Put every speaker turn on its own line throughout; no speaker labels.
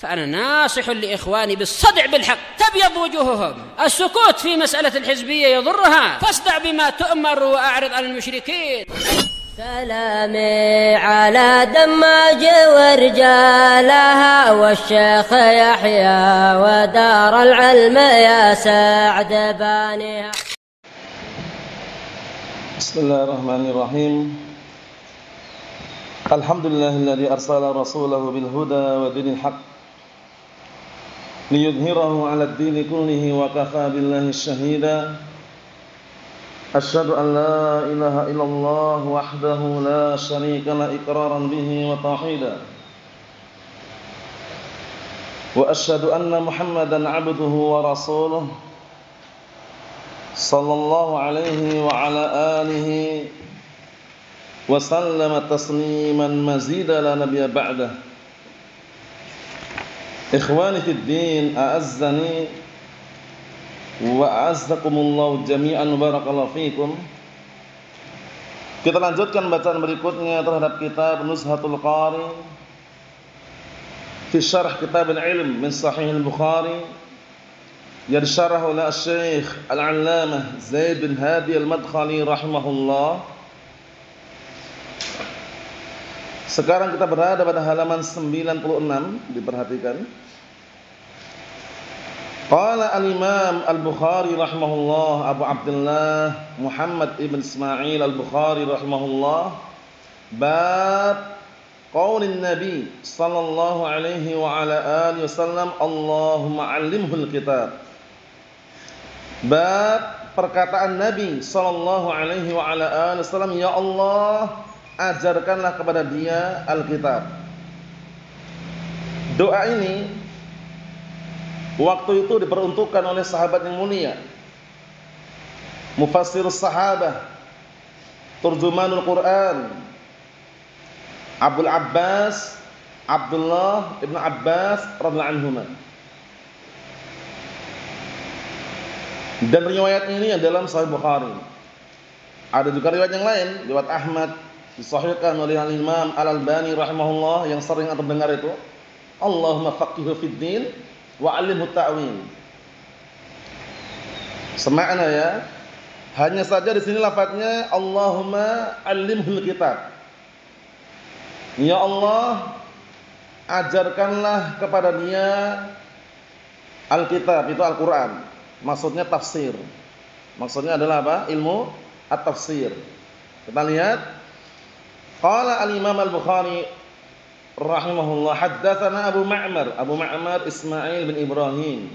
فأنا ناصح لإخواني بالصدع بالحق تبيض وجوههم. السكوت في مسألة الحزبية يضرها، فاصدع بما تؤمر وأعرض عن المشركين.
سلامي على دماج ورجالها والشيخ يحيى ودار العلم يا سعد بانيها.
بسم الله الرحمن الرحيم. الحمد لله الذي أرسل رسوله بالهدى ودين الحق ليظهره على الدين كله وكفى بالله شهيدا. أشهد أن لا إله إلا الله وحده لا شريك له إقرارا به وتوحيدا، وأشهد أن محمدا عبده ورسوله صلى الله عليه وعلى آله وسلم تسليما مزيدا لا نبي بعده. إخواني في الدين أعزني wa'azzakumullahu jami'an barakallahu fikum. Kita lanjutkan bacaan berikutnya terhadap kitab Nuzhatul Qari fi syarh kitab al-ilm min Sahih al-Bukhari yang disyarah oleh Syekh Al-Allamah Zaid bin Hadi Al-Madkhali rahimahullah. Sekarang kita berada pada halaman 96, diperhatikan. Qala al-Imam Al-Bukhari rahimahullah, Abu Abdullah Muhammad ibn Ismail Al-Bukhari rahimahullah, bab qaulin Nabi sallallahu alaihi wa ala alihi wasallam, Allahumma 'allimhul kitab. Bab perkataan Nabi sallallahu alaihi wa ala alihi wasallam, ya Allah, ajarkanlah kepada dia Alkitab. Doa ini waktu itu diperuntukkan oleh sahabat yang mulia, mufassir sahabah, turjumanul Quran, Abdul Abbas, Abdullah ibn Abbas radhiyallahu anhuma. Dan riwayat ini dalam Sahih Bukhari. Ada juga riwayat yang lain, riwayat Ahmad, disahihkan oleh Al-Imam Al-Albani rahimahullah, yang sering antum dengar itu, Allahumma faqihhu fid din wa'allimhu ta'wil. Semakna ya. Hanya saja di sini lafadznya Allahumma 'allimhul kitab. Ya Allah, ajarkanlah kepada dia Alkitab, itu Al-Qur'an. Maksudnya tafsir. Maksudnya adalah apa? Ilmu at-tafsir. Kita lihat. Qala al-Imam Al-Bukhari rahimahullah, haddatsana Abu Ma'mar, Abu Ma'mar Ismail bin Ibrahim,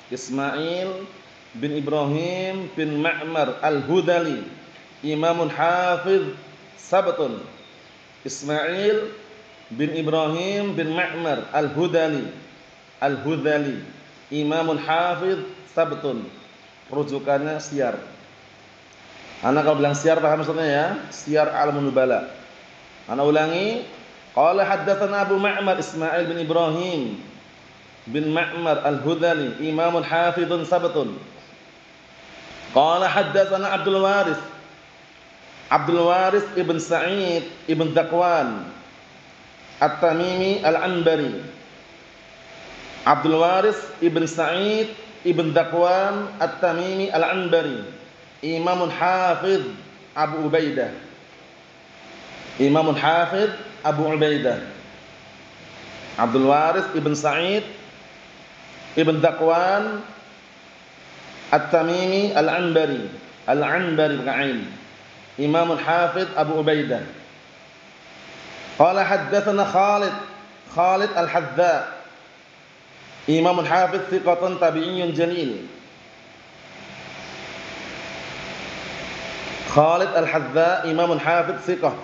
Ismail bin Ibrahim bin Ma'mar Al-Hudali, imamun hafiz sabtun. Ismail bin Ibrahim bin Ma'mar Al-Hudali, Al-Hudali, imamun hafiz sabtun. Rujukannya Siyar. Anak kalau bilang Siyar paham maksudnya ya? Siyar A'lamun Nubala. Anak ulangi. Qala haddatsana Abu Ma'mar Ismail bin Ibrahim bin Ma'mar Al-Hudali, imamun hafidun sabtun. Qala haddatsana Abdul Waris, Abdul Waris ibn Sa'id ibn Zakwan At-Tamimi Al-Anbari. Abdul Waris ibn Sa'id ibn Zakwan At-Tamimi Al-Anbari, imamun hafid Abu Ubaidah, imamun hafid Abu Ubaidah. Abdul Waris ibn Sa'id ibn Zakwan At-Tamimi Al-Anbari, Al-Anbari ba'in, imamun hafid Abu Ubaidah. Qala haddatsana Khalid, Khalid Al-Hadza, imamun hafid thiqatun tabi'iyyun jalil. Khalid Al-Hadza, imamun hafid thiqah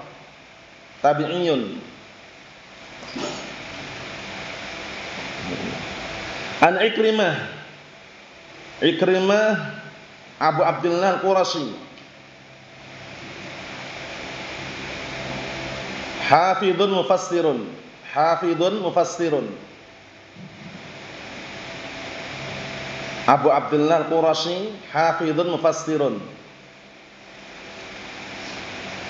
tabi'iyun. An Ikrimah, Ikrimah Abu Abdullah Al-Qurashi, hafidun mufassirun, hafidun mufassirun. Abu Abdullah Al-Qurashi, hafidun mufassirun.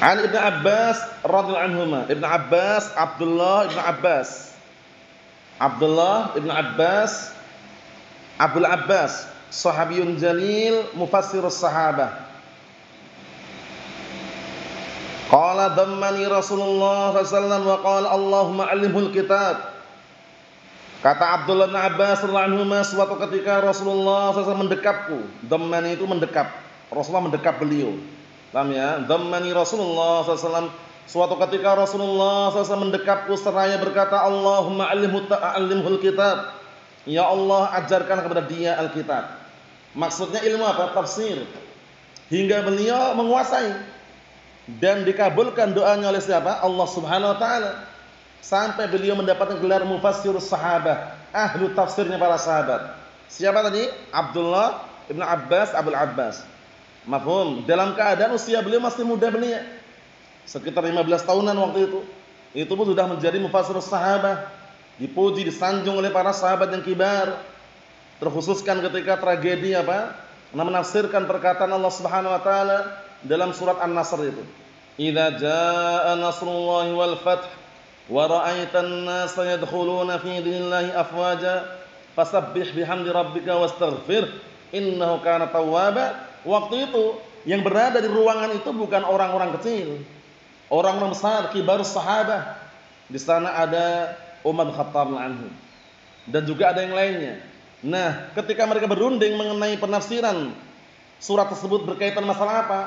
An Ibn Abbas radhiyallahu anhuma, Ibn Abbas, Abdullah Ibn Abbas Abdullah ibn Abbas, Abul Abbas, sahabiyun jalil, mufassirus sahabah. Qala dhammani Rasulullah sallallahu alaihi wasallam wa qala Allahumma 'allimhul kitab. Kata Abdullah bin Abbas radhiyallahu anhu, suatu ketika Rasulullah SAW mendekapku. Dhammani itu mendekap. Rasulullah mendekap beliau. Paham ya? Dhammani Rasulullah SAW. Suatu ketika Rasulullah SAW mendekapku seraya berkata, Allahumma 'allimhul kitab. Ya Allah, ajarkan kepada dia Alkitab. Maksudnya ilmu apa? Tafsir. Hingga beliau menguasai dan dikabulkan doanya oleh siapa? Allah Subhanahu wa taala. Sampai beliau mendapatkan gelar mufassirus sahabah, ahlu tafsirnya para sahabat. Siapa tadi? Abdullah ibn Abbas, Abul Abbas. Mafhum? Dalam keadaan usia beliau masih muda belia, sekitar 15 tahunan waktu itu. Itu pun sudah menjadi mufassirus sahabah, dipuji, disanjung oleh para sahabat yang kibar. Terkhususkan ketika tragedi apa? Menafsirkan perkataan Allah Subhanahu wa taala dalam surat An-Nasr itu. Idza jaa nasrullahi wal fath wa ra'aitan nasa yadkhuluna fi dinillahi afwaja fasabbih bihamdi rabbika wastaghfir innahu kana tawwaba. Waktu itu yang berada di ruangan itu bukan orang-orang kecil, orang-orang besar, kibarus sahabah. Di sana ada Umar bin Khattab anhu dan juga ada yang lainnya. Nah, ketika mereka berunding mengenai penafsiran surat tersebut berkaitan masalah apa,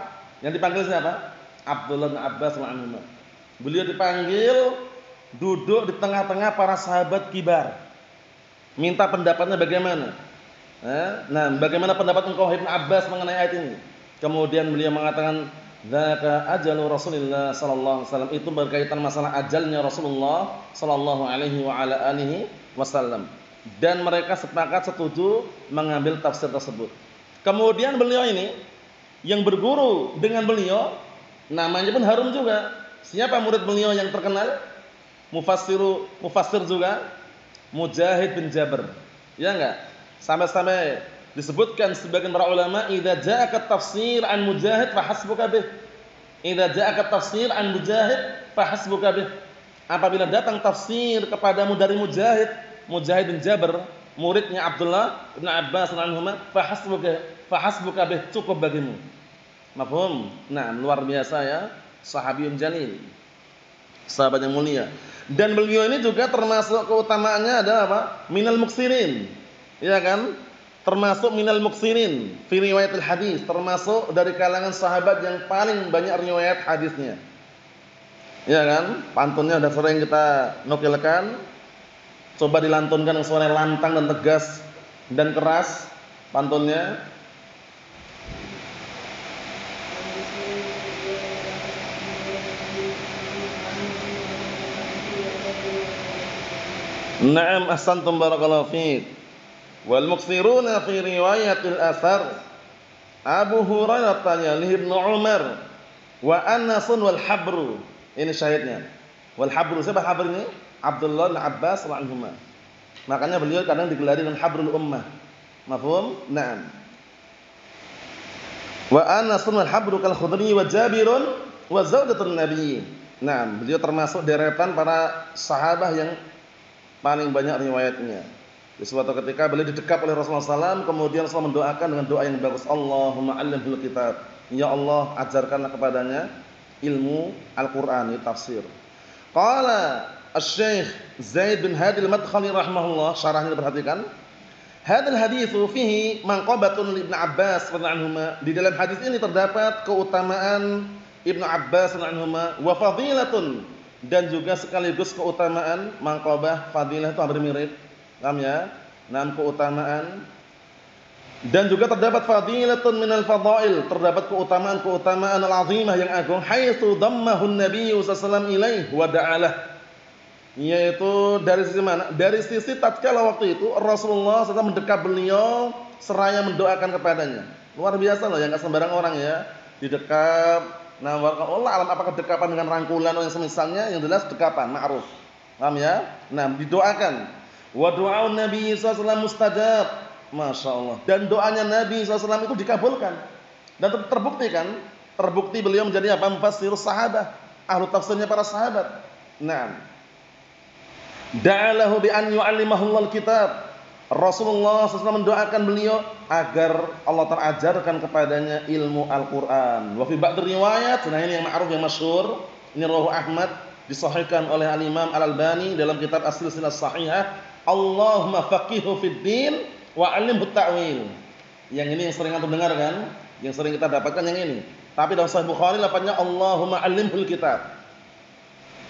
yang dipanggil siapa? Abdullah bin Abbas anhu. Beliau dipanggil duduk di tengah-tengah para sahabat kibar, minta pendapatnya bagaimana. Nah, bagaimana pendapat engkau Ibn Abbas mengenai ayat ini? Kemudian beliau mengatakan, dzaka ajalu Rasulillah sallallahu alaihi wasallam. Itu berkaitan masalah ajalnya Rasulullah sallallahu alaihi wa ala alihi wasallam. Dan mereka sepakat setuju mengambil tafsir tersebut. Kemudian beliau ini yang berguru dengan beliau namanya pun harum juga. Siapa murid beliau yang terkenal? Mufassir juga, Mujahid bin Jabr. Ya enggak? Sampai-sampai disebutkan sebagian para ulama, idza ja'aka tafsir an Mujahid fa hasbuka bih. Idza ja'aka tafsir an Mujahid fa hasbuka bih. Apabila datang tafsir kepadamu dari Mujahid bin Jabr, muridnya Abdullah bin Abbas radhiyallahu anhu, fa hasbuka bih, cukup bagimu. Mafhum? Nah, luar biasa ya, sahabiyun jalil, sahabat yang mulia. Dan beliau ini juga termasuk keutamaannya adalah apa? Minal muksirin. Ya kan? Termasuk minal muksirin fi riwayatil hadis, termasuk dari kalangan sahabat yang paling banyak riwayat hadisnya. Ya kan? Pantunnya sudah sering kita nukilkan. Coba dilantunkan dengan suara lantang dan tegas dan keras pantunnya. Na'am, ahsantum barakallahu fiik. Wal muksiruna fi riwayatil athar Abu Hurairah tanya li Ibnu Umar wa Anasun wal habru. Ini syahidnya. Wal habru, siapa habr ini? Abdullah bin Abbas radhiyallahu anhu. Makanya beliau kadang digelari dengan habrul ummah. Mafhum? Na'am. Wa Anasun wal habru kal Khudri wa Jabirun wa zaudatun Nabi. Naam, beliau termasuk deretan para sahabat yang paling banyak riwayatnya. Di suatu ketika beliau didekap oleh Rasulullah SAW, kemudian Rasulullah mendoakan dengan doa yang bagus. Allahumma 'allimhul kitab. Ya Allah, ajarkanlah kepadanya ilmu Al-Qur'an, tafsir. Qala Asy-Syaikh Zaid bin Hadi Al-Madkhali rahimahullah, syarahnya perhatikan. Hadzal haditsu fihi manqabatun li Ibnu Abbas radhiyallahu anhu. Di dalam hadis ini terdapat keutamaan Ibnu Abbas radhiyallahu anhu wa fadilatun, dan juga sekaligus keutamaan. Manqabah, fadilah itu hampir mirip. Paham ya? Naam, keutamaan. Dan juga terdapat fadilatun minal fadail, terdapat keutamaan al-azimah yang agung, haitsu dammahu an-nabiy sallallahu alaihi wasallam ilaih wa da'alah. Yaitu dari sisi mana? Dari sisi tatkala waktu itu Rasulullah SAW mendekap beliau seraya mendoakan kepadanya. Luar biasa loh, yang enggak sembarang orang ya. Didekap. Nah, Allah alam apakah dekapan dengan rangkulan atau yang semisalnya, yang jelas dekapan, ma'ruf. Paham ya? Nah, didoakan. Wa du'aun Nabi sallallahu alaihi wasallam mustajab. Masyaallah. Dan doanya Nabi sallallahu alaihi wasallam itu dikabulkan. Dan terbukti kan? Terbukti beliau menjadi apa? Mufassirus sahabat, ahlu tafsirnya para sahabat. Nah, Da'alahu bi an yu'allimahullahu al-kitab. Rasulullah SAW mendoakan beliau agar Allah terajarkan kepadanya ilmu Al-Qur'an. Wa fi ba'd riwayat, nah ini yang ma'ruf yang masyhur, ini rawahu Ahmad, disahihkan oleh Al-Imam Al-Albani dalam kitab As-Silsilah Shahihah, Allahumma faqihhu fid din wa 'allimhu ta'wil. Yang ini yang sering antum dengar kan? Yang sering kita dapatkan yang ini. Tapi dalam Sahih Bukhari lafadznya Allahumma 'allimhul kitab.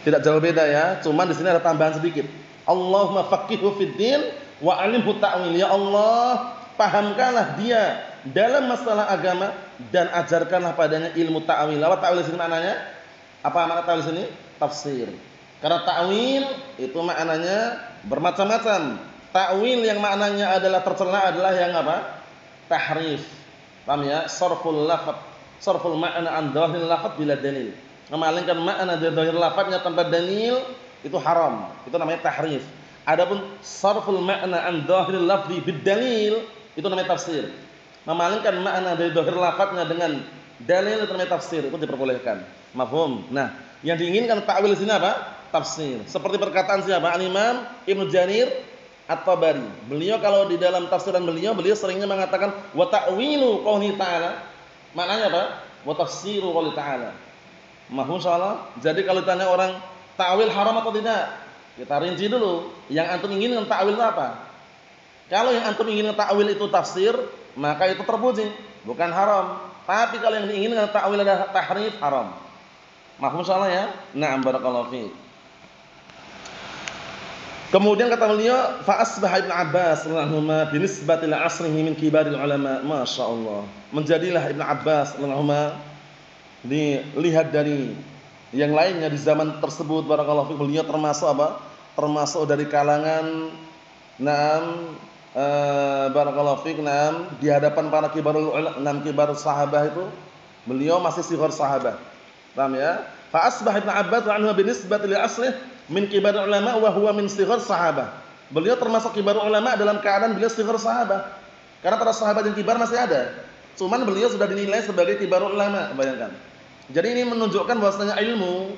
Tidak jauh beda ya, cuman di sini ada tambahan sedikit. Allahumma faqihhu fid din wa 'allimhu ta'wil. Ya Allah, pahamkanlah dia dalam masalah agama dan ajarkanlah padanya ilmu ta'wil. Apa ta'wil di sini maknanya? Apa makna ta'wil di sini? Tafsir. Karena ta'wil itu maknanya bermacam-macam. Ta'wil yang maknanya adalah tercela adalah yang apa? Tahrif. Paham ya? Sarful lafaz, sarful ma'na an dhahiril lafaz bila dalil. Memalingkan makna dari dhahir lafaznya tanpa dalil itu haram. Itu namanya tahrif. Adapun sarful ma'na an dhahiril lafzi bid dalil itu namanya tafsir. Memalingkan makna dari dhahir lafaznya dengan dalil itu namanya tafsir. Itu diperbolehkan. Mafhum? Nah, yang diinginkan ta'wil di sini apa? Tafsir. Seperti perkataan siapa? Al-Imam Ibnu Jarir At-Tabari. Beliau kalau di dalam tafsiran beliau seringnya mengatakan wa ta'wilu qouli ta'ala. Maknanya apa? Wa tafsiru qouli ta'ala. Mafhum insyaallah? Jadi kalau ditanya orang ta'wil haram atau tidak? Kita rinci dulu. Yang antum inginkan ta'wil itu apa? Kalau yang antum inginkan ta'wil itu tafsir, maka itu terpuji, bukan haram. Tapi kalau yang diinginkan ta'wil adalah tahrif, haram. Mafhum insyaallah ya? Na'am barakallahu fiik. Kemudian kata beliau, fa asbaha Ibnu Abbas radhiyallahu anhu binisbati ila asrihi min kibaril ulama. Masyaallah. Menjadilah Ibnu Abbas radhiyallahu anhu dilihat dari yang lainnya di zaman tersebut barakallahu fiik, beliau termasuk apa? Termasuk dari kalangan barakallahu fiik di hadapan para kibarul ulama, kibar sahabat itu beliau masih sighar sahabat. Paham ya? Fa asbaha Ibnu Abbas radhiyallahu anhu binisbati li aslihi min kibar ulama wa huwa min sighar sahabah. Beliau termasuk kibar ulama dalam keadaan beliau sighar sahabah. Karena para sahabat yang kibar masih ada. Cuman beliau sudah dinilai sebagai kibar ulama, bayangkan. Jadi ini menunjukkan bahwasanya ilmu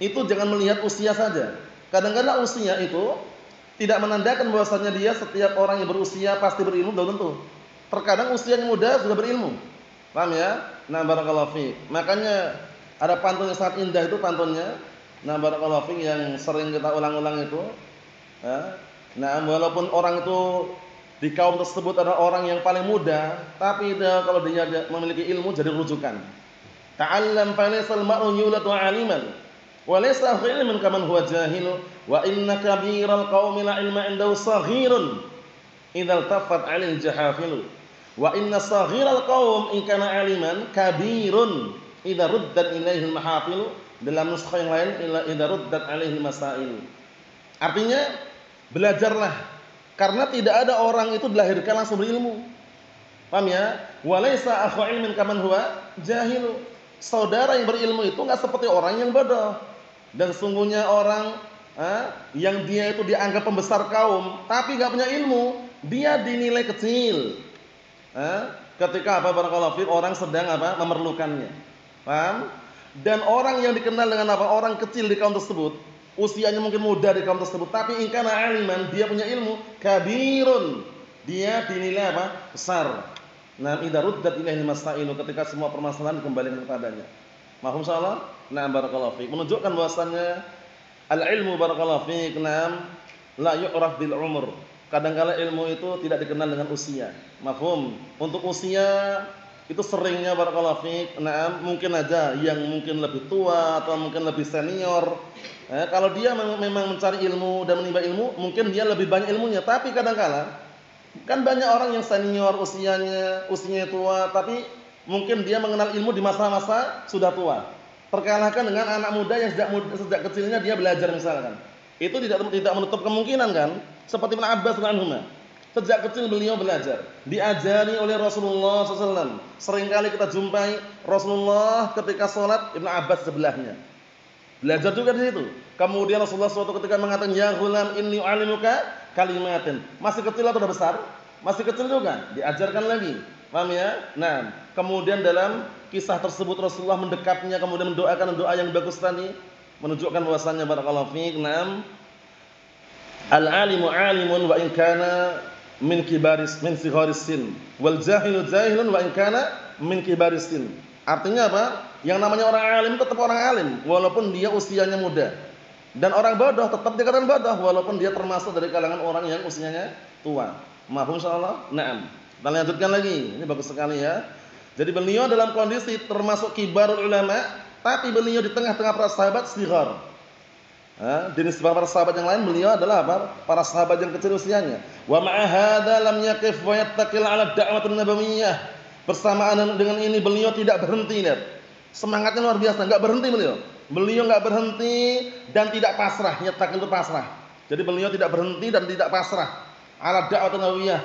itu jangan melihat usia saja. Kadang-kadang usia itu tidak menandakan bahwasanya dia setiap orang yang berusia pasti berilmu, belum tentu. Terkadang usia yang muda sudah berilmu. Paham ya? Nah, barakallahu fiik. Makanya ada pantun yang sangat indah itu pantunnya. Nah, barakallahu fiik yang sering kita ulang-ulang itu. Ya. Nah, walaupun orang itu di kaum tersebut adalah orang yang paling muda, tapi kalau dia memiliki ilmu jadi rujukan. Ta'allam fa laysal mar'u yuladu 'aliman wa laysa ilmun kaman huwa jahil wa inna kabiral qaumi la ilma 'indahu saghirun idzal tafat 'alil jahafil wa inna saghiral qaum in kana 'aliman kabirun idza ruddat ilaihi al-mahafil. Dalam nuskha yang lain idza ruddat 'alaihi masail. Artinya belajarlah karena tidak ada orang itu dilahirkan langsung berilmu. Paham ya? Wa laisa akhu ilmin kaman huwa jahil. Saudara yang berilmu itu enggak seperti orang yang bodoh. Dan sungguhnya orang yang dia itu dianggap pembesar kaum tapi enggak punya ilmu, dia dinilai kecil. Ketika apa barakallahu fiik orang sedang apa memerlukannya. Paham? Dan orang yang dikenal dengan apa? Orang kecil di kaum tersebut, usianya mungkin muda di kaum tersebut, tapi in kana aliman, dia punya ilmu, kabirun. Dia dinilai apa? Besar. Nah, idza ruddat ilaihi masailu, ketika semua permasalahan dikembalikan kepadanya. Mahum insyaallah. Nah, barakallahu fiik. Menunjukkan bahwasannya al-ilmu barakallahu fiik, la yu'raf bil umur. Kadang-kala ilmu itu tidak dikenal dengan usia. Mafhum? Untuk usia itu seringnya barakallahu fiik, mungkin aja yang mungkin lebih tua atau mungkin lebih senior. Kalau dia memang mencari ilmu dan menimba ilmu, mungkin dia lebih banyak ilmunya. Tapi kadang-kala kan banyak orang yang senior usianya tua, tapi mungkin dia mengenal ilmu di masa-masa sudah tua. Terkalahkan dengan anak muda yang sejak kecilnya dia belajar misalkan. Itu tidak menutup kemungkinan kan? Seperti Ibnu Abbas radhiyallahu anhu. Sejak kecil beliau belajar, diajari oleh Rasulullah SAW. Seringkali kita jumpai Rasulullah ketika sholat, Ibnu Abbas sebelahnya. Belajar juga di situ. Kemudian Rasulullah suatu ketika mengatakan, ya ghulam inni u'allimuka kalimatin. Masih kecil atau sudah besar? Masih kecil juga. Diajarkan lagi. Paham ya? Nah, kemudian dalam kisah tersebut Rasulullah mendekapnya, kemudian mendoakan doa yang bagus tadi, menunjukkan bahwasannya barakallahu fiik, Al-alimu 'alimun wa in kana min sigharis sin, wal jahilu jahilun wa in kana min kibaris sin. Artinya apa? Yang namanya orang alim tetap orang alim walaupun dia usianya muda. Dan orang bodoh tetap dikatakan bodoh walaupun dia termasuk dari kalangan orang yang usianya tua. Mahfum insyaallah? Naam. Kita lanjutkan lagi. Ini bagus sekali ya. Jadi beliau dalam kondisi termasuk kibarul ulama, tapi beliau di tengah-tengah para sahabat sighar. Dinisbah para sahabat yang lain beliau adalah apa? Para sahabat yang kecil usianya. Wa ma'a hadza lam yaqif wa yattaqil 'ala da'watin nabawiyyah. Bersamaan dengan ini beliau tidak berhenti, lihat. Semangatnya luar biasa, enggak berhenti beliau. Beliau enggak berhenti dan tidak pasrah, yattaqil itu pasrah. Jadi beliau tidak berhenti dan tidak pasrah 'ala da'watin nabawiyyah.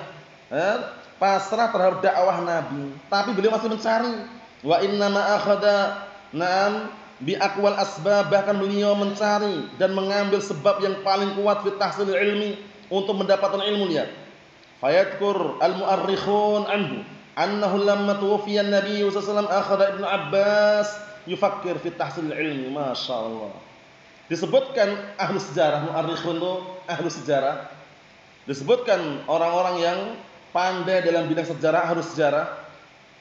Pasrah terhadap dakwah Nabi, tapi beliau masih mencari. Wa inna ma akhadha na'am bi aqwal asbab, bahkan beliau mencari dan mengambil sebab yang paling kuat fi tahsil ilmi, untuk mendapatkan ilmu. Lihat, fayadkur al-mu'arrikhun anhu annahu lamma tuwfiya an-nabiy sallallahu alaihi wasallam akhadha Ibnu Abbas yufakkir fi tahsil ilmi. Masyaallah. Disebutkan ahli sejarah, mu'arrikhun itu ahli sejarah. Disebutkan orang-orang yang pandai dalam bidang sejarah, ahli sejarah,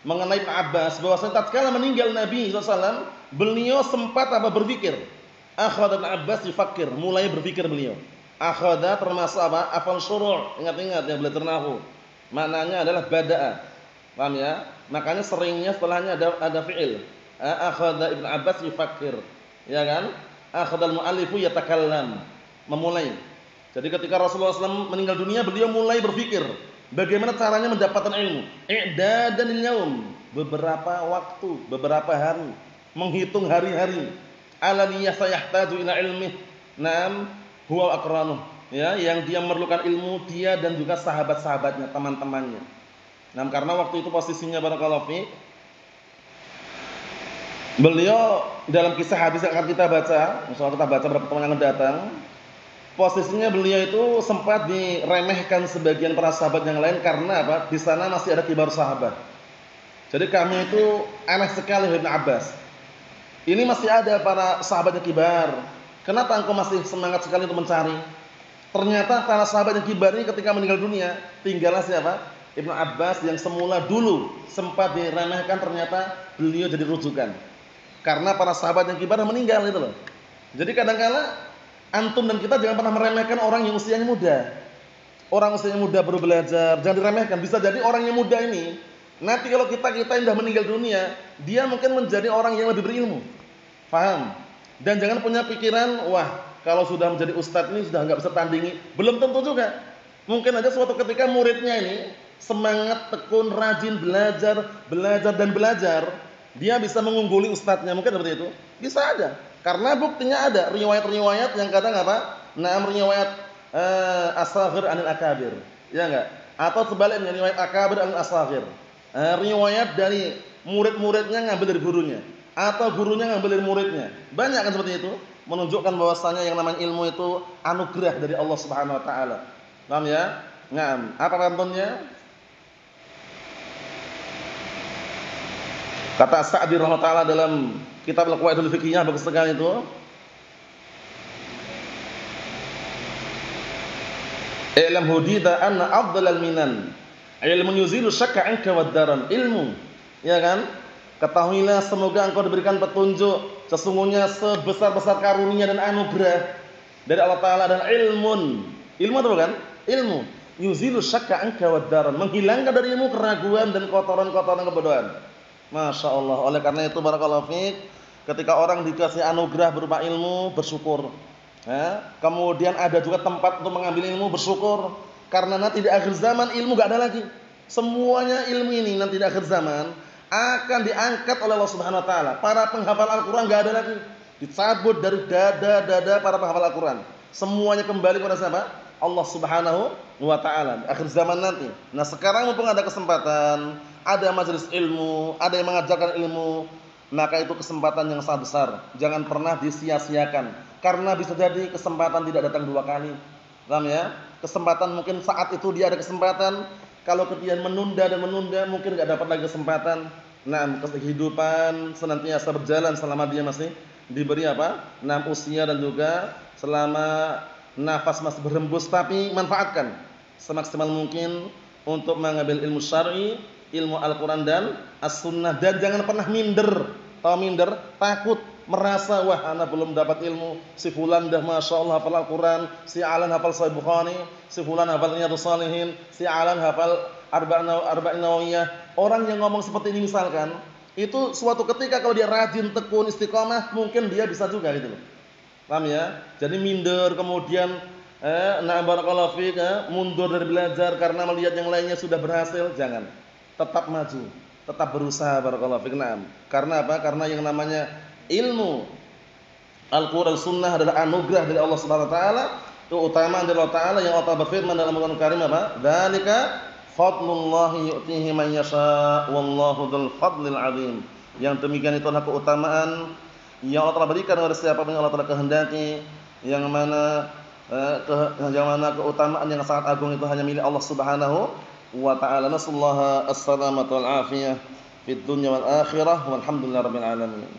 mengenai Ibnu Abbas bahwasanya tatkala meninggal Nabi SAW, beliau sempat apa? Berpikir. Akhadha Ibnu Abbas yufakkir, mulai berpikir beliau. Akhadha termasuk apa? Afal syuru'. Ingat-ingat yang belajar nahwu. Maknanya adalah bada'a. Paham ya? Makanya seringnya setelahnya ada fi'il. Akhadha Ibnu Abbas yufakkir. Ya kan? Akhadha al-mu'allifu yatakallam. Memulai. Jadi ketika Rasulullah SAW meninggal dunia, beliau mulai berpikir bagaimana caranya mendapatkan ilmu. I'dadan lil yaum, beberapa waktu, beberapa hari, menghitung hari-hari. Alaniyah sayahtaju ila ilmi. Naam, huwa aqranuh. Ya, yang dia memerlukan ilmu, dia dan juga sahabat-sahabatnya, teman-temannya. Nah, karena waktu itu posisinya barakallahu fi, beliau dalam kisah hadis yang akan kita baca, insyaallah kita baca beberapa pertemuan yang datang. Posisinya beliau itu sempat diremehkan sebagian para sahabat yang lain karena apa? Di sana masih ada kibar sahabat. Jadi kami itu aneh sekali Ibnu Abbas. Ini masih ada para sahabat yang kibar. Kenapa engkau masih semangat sekali untuk mencari? Ternyata para sahabat yang kibar ini ketika meninggal dunia, tinggallah siapa? Ibnu Abbas yang semula dulu sempat diremehkan, ternyata beliau jadi rujukan. Karena para sahabat yang kibar meninggal itu loh. Jadi kadang-kala antum dan kita jangan pernah meremehkan orang yang usianya muda. Orang usianya muda baru belajar, jangan diremehkan. Bisa jadi orang yang muda ini nanti kalau kita yang sudah meninggal dunia, dia mungkin menjadi orang yang lebih berilmu. Paham? Dan jangan punya pikiran, wah, kalau sudah menjadi ustadz ini sudah enggak bisa tandingi. Belum tentu juga. Mungkin aja suatu ketika muridnya ini semangat, tekun, rajin belajar dan belajar, dia bisa mengungguli ustadznya. Mungkin seperti itu. Bisa aja. Karena buktinya ada riwayat-riwayat yang kadang apa? Naam, riwayat as-saghir anil akabir. Ya enggak? Atau sebaliknya riwayat akabir anil as-saghir. Riwayat dari murid-muridnya ngambil dari gurunya, atau gurunya ngambil dari muridnya. Banyak kan seperti itu, menunjukkan bahwasanya yang namanya ilmu itu anugerah dari Allah Subhanahu wa taala. Paham ya? Naam. Apa pantunnya? Kata Sa'di rahimahullah taala dalam kitab Al-Qawaidul Fiqhiyah, bagus sekali itu. I'lam hudida anna afdalal minan ilmun yuzilu syakka anka wad-daran. Ilmu, ya kan? Ketahuilah semoga engkau diberikan petunjuk, sesungguhnya sebesar-besar karunia dan anugerah dari Allah taala dan ilmu itu bukan? Ilmu yuzilu syakka anka wad-daran, menghilangkan dari ilmu keraguan dan kotoran-kotoran kebodohan. Masya Allah. Oleh karena itu barakallahu fiik, ketika orang dikasih anugerah berupa ilmu, bersyukur. Kemudian ada juga tempat untuk mengambil ilmu, bersyukur. Karena nanti di akhir zaman ilmu gak ada lagi. Semuanya ilmu ini nanti di akhir zaman akan diangkat oleh Allah Subhanahu wa taala. Para penghafal Al-Qur'an gak ada lagi. Dicabut dari dada para penghafal Al-Qur'an. Semuanya kembali kepada siapa? Allah Subhanahu wa taala akhir zaman nanti. Nah, sekarang mumpung ada kesempatan, ada majelis ilmu, ada yang mengajarkan ilmu, maka itu kesempatan yang sangat besar. Jangan pernah disia-siakan, karena bisa jadi kesempatan tidak datang dua kali. Paham ya? Kesempatan mungkin saat itu dia ada kesempatan, kalau kemudian menunda mungkin enggak dapat lagi kesempatan. Nah, kehidupan senantiasa berjalan selama dia masih diberi apa? Usia dan juga selama nafas masih berhembus, tapi manfaatkan semaksimal mungkin untuk mengambil ilmu syar'i, ilmu Al-Qur'an dan As-Sunnah, dan jangan pernah minder. Tahu minder? Takut, merasa wah ana belum dapat ilmu, si fulan dah masyaallah hafal Al-Qur'an, si alan hafal Sahih Bukhari, si fulan hafal Riyadhus Shalihin, si alan hafal Arba'in Nawawiyah. Orang yang ngomong seperti ini misalkan, itu suatu ketika kalau dia rajin, tekun, istiqomah, mungkin dia bisa juga gitu loh. Paham ya? Jadi minder kemudian na'am barakallahu fiik, mundur dari belajar karena melihat yang lainnya sudah berhasil, jangan. Tetap maju, tetap berusaha barakallahu fiik. Na'am. Karena apa? Karena yang namanya ilmu Al-Qur'an Sunnah adalah anugerah dari Allah Subhanahu wa taala, keutamaan dari Allah taala yang Allah berfirman dalam Al-Qur'an Karim apa? Dzalika fadlullahi yu'tihi man yasha wallahu dzul fadlil 'adzim. Yang demikian itu adalah keutamaan yang Allah telah berikan kepada siapa yang Allah telah kehendaki, yang mana keutamaan yang sangat agung itu hanya milik Allah Subhanahu wa taala. Nasallaha as-salamata wal afiyah fid dunya wal akhirah walhamdulillahirabbil alamin.